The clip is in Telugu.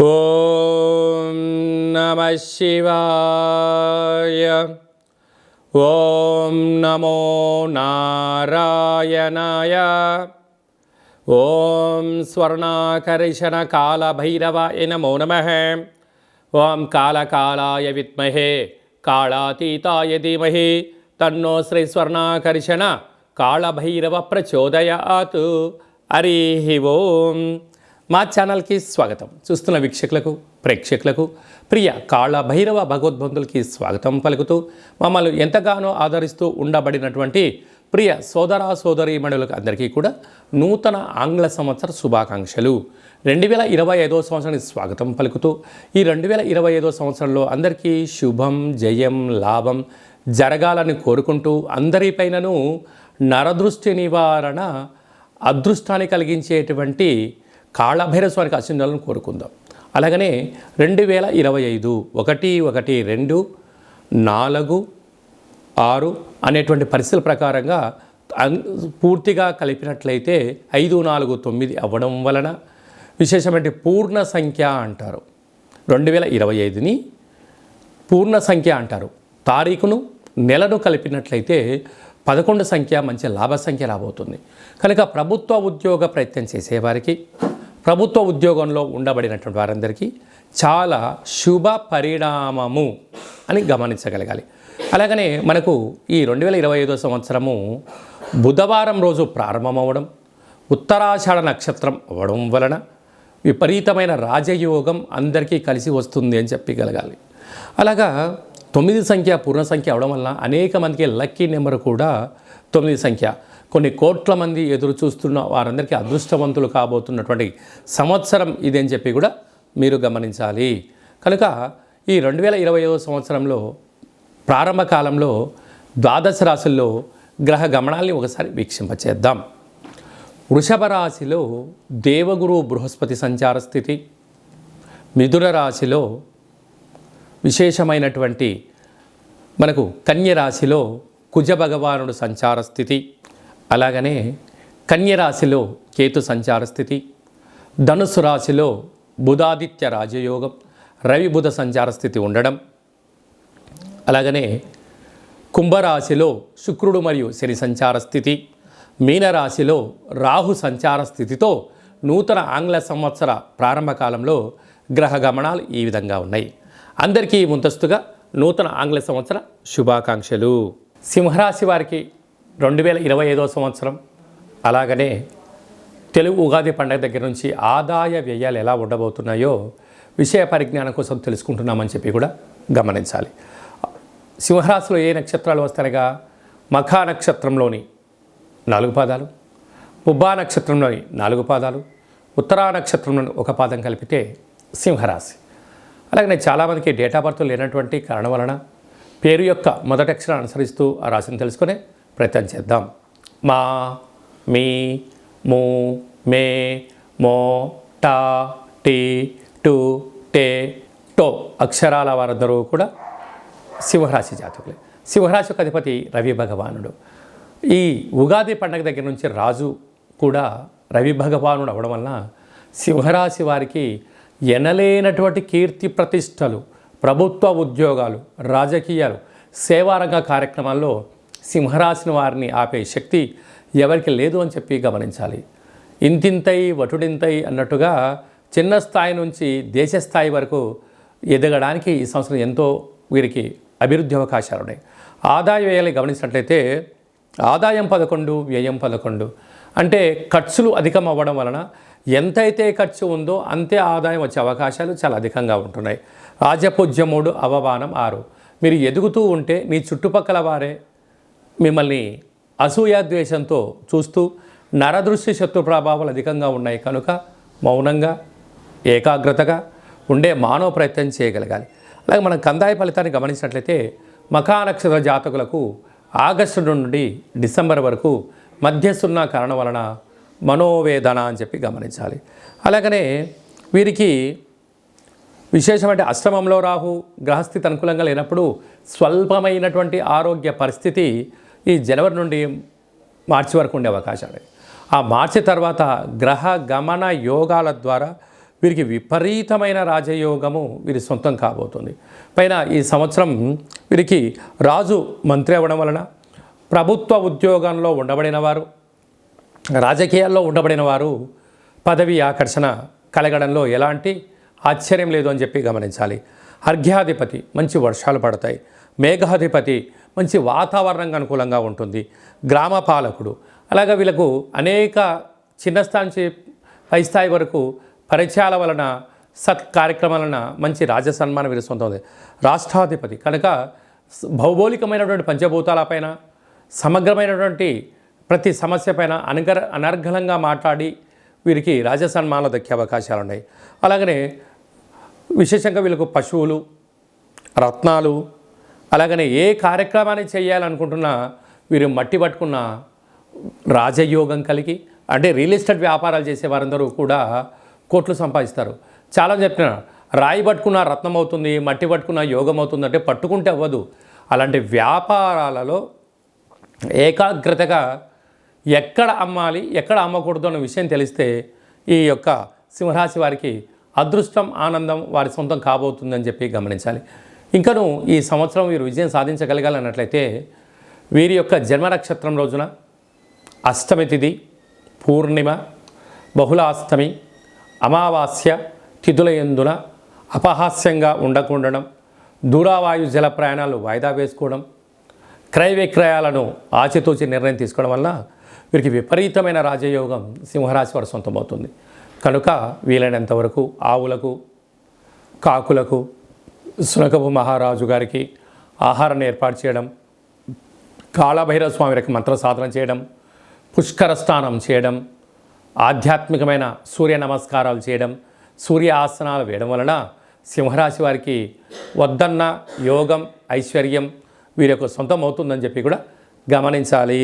ఓం నమః శివాయ. ఓం నమో నారాయణాయ. ఓం స్వర్ణాకర్షణ కాళభైరవాయ నమో నమః. ఓం కాళకాలాయ విద్మహే కాళాతీతాయ ధీమహి తన్నో శ్రీ స్వర్ణాకర్షణ కాళభైరవ ప్రచోదయాత్. హరి ఓం. మా ఛానల్కి స్వాగతం. చూస్తున్న వీక్షకులకు ప్రేక్షకులకు ప్రియ కాళభైరవ భగవద్బంధులకి స్వాగతం పలుకుతూ మమ్మల్ని ఎంతగానో ఆదరిస్తూ ఉండబడినటువంటి ప్రియ సోదర సోదరీమణులకు అందరికీ కూడా నూతన ఆంగ్ల సంవత్సర శుభాకాంక్షలు. 2025 సంవత్సరానికి స్వాగతం పలుకుతూ ఈ 2025 సంవత్సరంలో అందరికీ శుభం జయం లాభం జరగాలని కోరుకుంటూ అందరిపైనను నరదృష్టి నివారణ అదృష్టాన్ని కలిగించేటువంటి కాళభైరవ స్వామికి ఆశీర్వాదాలను కోరుకుందాం. అలాగనే 2025 1-1-2-4-6 అనేటువంటి పరిస్థితుల ప్రకారంగా పూర్తిగా కలిపినట్లయితే 5-4-9 అవ్వడం వలన విశేషమైన పూర్ణ సంఖ్య అంటారు. 2025ని పూర్ణ సంఖ్య అంటారు. తారీఖును నెలను కలిపినట్లయితే 11 సంఖ్య మంచి లాభ సంఖ్య రాబోతుంది. కనుక ప్రభుత్వ ఉద్యోగ ప్రయత్నం చేసేవారికి, ప్రభుత్వ ఉద్యోగంలో ఉండబడినటువంటి వారందరికీ చాలా శుభ పరిణామము అని గమనించగలగాలి. అలాగనే మనకు ఈ 2025 సంవత్సరము బుధవారం రోజు ప్రారంభమవడం, ఉత్తరాషాఢ నక్షత్రం అవ్వడం వలన విపరీతమైన రాజయోగం అందరికీ కలిసి వస్తుంది అని చెప్పగలగాలి. అలాగా 9 సంఖ్య పూర్ణ సంఖ్య అవడం వల్ల అనేక మందికి లక్కీ నెంబర్ కూడా 9 సంఖ్య. కొన్ని కోట్ల మంది ఎదురు చూస్తున్న వారందరికీ అదృష్టవంతులు కాబోతున్నటువంటి సంవత్సరం ఇది అని చెప్పి కూడా మీరు గమనించాలి. కనుక ఈ 2025 సంవత్సరంలో ప్రారంభ కాలంలో ద్వాదశ రాశుల్లో గ్రహ గమనాల్ని ఒకసారి వీక్షింపచేద్దాం. వృషభ రాశిలో దేవగురు బృహస్పతి సంచార స్థితి, మిథున రాశిలో విశేషమైనటువంటి మనకు కన్య రాశిలో కుజ భగవానుడు సంచార స్థితి, అలాగనే కన్య రాశిలో కేతు సంచార స్థితి, ధనుసు రాశిలో బుధాదిత్య రాజయోగం రవి బుధ సంచార స్థితి ఉండడం, అలాగనే కుంభరాశిలో శుక్రుడు మరియు శని సంచార స్థితి, మీనరాశిలో రాహు సంచార స్థితితో నూతన ఆంగ్ల సంవత్సర ప్రారంభ కాలంలో గ్రహ గమనాలు ఈ విధంగా ఉన్నాయి. అందరికీ ముందస్తుగా నూతన ఆంగ్ల సంవత్సర శుభాకాంక్షలు. సింహరాశి వారికి 2025 సంవత్సరం, అలాగనే తెలుగు ఉగాది పండుగ దగ్గర నుంచి ఆదాయ వ్యయాలు ఎలా ఉండబోతున్నాయో విషయ పరిజ్ఞానం కోసం తెలుసుకుంటున్నామని చెప్పి కూడా గమనించాలి. సింహరాశిలో ఏ నక్షత్రాలు వస్తాయనగా మఖా నక్షత్రంలోని 4 పాదాలు, పుబ్బా నక్షత్రంలోని 4 పాదాలు, ఉత్తరా నక్షత్రంలోని 1 పాదం కలిపితే సింహరాశి. అలాగే చాలామందికి డేట్ ఆఫ్ బర్త్ లేనటువంటి కారణం వలన పేరు యొక్క మొదటి అక్షరాన్ని అనుసరిస్తూ ఆ రాశిని తెలుసుకునే ప్రయత్నం చేద్దాం. మా, మీ, ము, మే, మో, టా, టీ, టు, టే, టో అక్షరాల వారందరూ కూడా సింహరాశి జాతకులే. సింహరాశి యొక్క అధిపతి రవి భగవానుడు. ఈ ఉగాది పండగ దగ్గర నుంచి రాజు కూడా రవి భగవానుడు అవడం వలన సింహరాశి వారికి ఎనలేనటువంటి కీర్తి ప్రతిష్టలు, ప్రభుత్వ ఉద్యోగాలు, రాజకీయాలు, సేవారంగ కార్యక్రమాల్లో సింహరాశిని వారిని ఆపే శక్తి ఎవరికి లేదు అని చెప్పి గమనించాలి. ఇంతింతై వటుడింతై అన్నట్టుగా చిన్న స్థాయి నుంచి దేశ స్థాయి వరకు ఎదగడానికి ఈ సంవత్సరం ఎంతో వీరికి అభివృద్ధి అవకాశాలు ఉన్నాయి. ఆదాయ వ్యయాలు గమనించినట్లయితే ఆదాయం 11, వ్యయం 11. అంటే ఖర్చులు అధికం అవ్వడం వలన ఎంతైతే ఖర్చు ఉందో అంతే ఆదాయం వచ్చే అవకాశాలు చాలా అధికంగా ఉంటున్నాయి. రాజపూజ్యం 3, అవమానం 6. మీరు ఎదుగుతూ ఉంటే మీ చుట్టుపక్కల వారే మిమ్మల్ని అసూయాద్వేషంతో చూస్తూ నరదృష్టి శత్రు ప్రభావాలు అధికంగా ఉన్నాయి. కనుక మౌనంగా ఏకాగ్రతగా ఉండే మానవ ప్రయత్నం చేయగలగాలి. అలాగే మనం కందాయ ఫలితాన్ని గమనించినట్లయితే మఖా నక్షత్ర జాతకులకు ఆగస్టు నుండి డిసెంబర్ వరకు మధ్యస్తున్న కారణం వలన మనోవేదన అని చెప్పి గమనించాలి. అలాగనే వీరికి విశేషమైన అష్టమంలో రాహు గ్రహస్థితి అనుకూలంగా లేనప్పుడు స్వల్పమైనటువంటి ఆరోగ్య పరిస్థితి ఈ జనవరి నుండి మార్చి వరకు ఉండే అవకాశాలు. ఆ మార్చి తర్వాత గ్రహ గమన యోగాల ద్వారా వీరికి విపరీతమైన రాజయోగము వీరి సొంతం కాబోతుంది. పైన ఈ సంవత్సరం వీరికి రాజు మంత్రి అవ్వడం వలన ప్రభుత్వ ఉద్యోగంలో ఉండబడిన వారు, రాజకీయాల్లో ఉండబడిన వారు పదవి ఆకర్షణ కలగడంలో ఎలాంటి ఆశ్చర్యం లేదు అని చెప్పి గమనించాలి. అర్ఘ్యాధిపతి మంచి వర్షాలు పడతాయి. మేఘాధిపతి మంచి వాతావరణంగా అనుకూలంగా ఉంటుంది. గ్రామ పాలకుడు అలాగా వీళ్ళకు అనేక చిన్న స్థాయి నుంచి పై స్థాయి వరకు పరిచయాల వలన సత్ కార్యక్రమాల వలన మంచి రాజ సన్మానం వీరి సొంతం ఉంది. రాష్ట్రాధిపతి కనుక భౌగోళికమైనటువంటి పంచభూతాలపైన సమగ్రమైనటువంటి ప్రతి సమస్య పైన అనర్గళంగా మాట్లాడి వీరికి రాజ సన్మానాలు దక్కే అవకాశాలు ఉన్నాయి. అలాగనే విశేషంగా వీళ్ళకు పశువులు, రత్నాలు, అలాగనే ఏ కార్యక్రమాన్ని చేయాలనుకుంటున్నా వీరు మట్టి పట్టుకున్న రాజయోగం కలిగి, అంటే రియల్ ఎస్టేట్ వ్యాపారాలు చేసే వారందరూ కూడా కోట్లు సంపాదిస్తారు. చాలా చెప్తున్నారు, రాయి పట్టుకున్న రత్నం అవుతుంది, మట్టి పట్టుకున్న యోగం అవుతుంది అంటే పట్టుకుంటే అవ్వదు. అలాంటి వ్యాపారాలలో ఏకాగ్రతగా ఎక్కడ అమ్మాలి ఎక్కడ అమ్మకూడదు అన్న విషయం తెలిస్తే ఈ యొక్క సింహరాశి వారికి అదృష్టం, ఆనందం వారి సొంతం కాబోతుందని చెప్పి గమనించాలి. ఇంకను ఈ సంవత్సరం వీరు విజయం సాధించగలగాలన్నట్లయితే వీరి యొక్క జన్మ నక్షత్రం రోజున అష్టమి తిథి, పూర్ణిమ, బహుళాష్టమి, అమావాస్య తిథుల యందున అపహాస్యంగా ఉండకుండడం, దూరావాయు జల ప్రయాణాలు వాయిదా వేసుకోవడం, క్రయ విక్రయాలను ఆచితూచి నిర్ణయం తీసుకోవడం వల్ల వీరికి విపరీతమైన రాజయోగం సింహరాశి వారి సొంతమవుతుంది. కనుక వీలైనంత వరకు ఆవులకు, కాకులకు, సునకపు మహారాజు గారికి ఆహారాన్ని ఏర్పాటు చేయడం, కాళభైరవ స్వామి వారికి మంత్ర సాధన చేయడం, పుష్కర స్నానం చేయడం, ఆధ్యాత్మికమైన సూర్య నమస్కారాలు చేయడం, సూర్య ఆసనాలు వేయడం వలన సింహరాశి వారికి వద్దన్న యోగం, ఐశ్వర్యం వీరి యొక్క సొంతం అవుతుందని చెప్పి కూడా గమనించాలి.